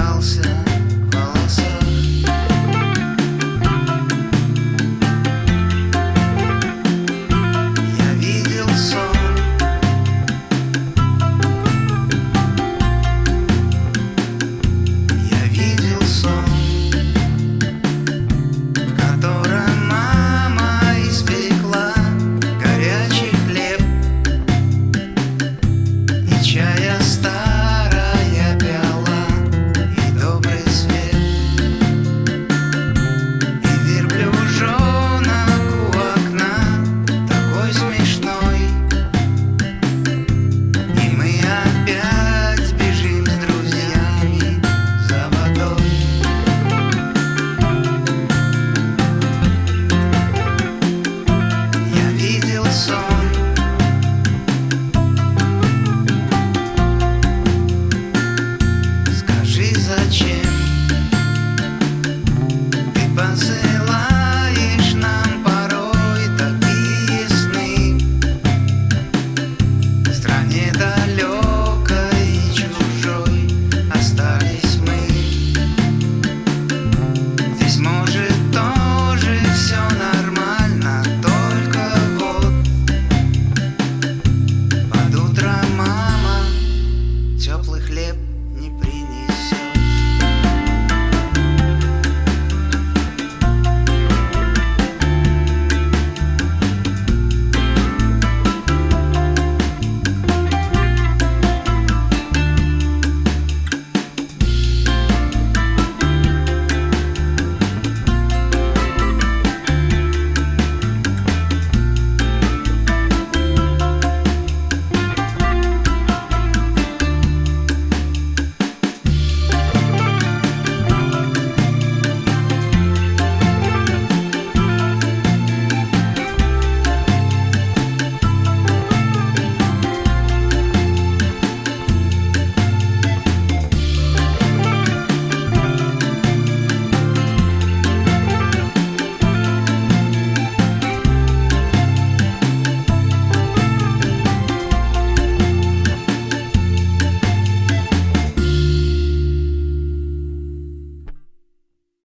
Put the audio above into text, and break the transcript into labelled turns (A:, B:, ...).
A: собирался в волосах. Я видел сон, я видел сон, в котором мама испекла горячий хлеб и чая старая пиала и добрый свет, и верблюжонок у окна такой смешной, и мы опять бежим с друзьями за водой. Я видел сон, скажи, зачем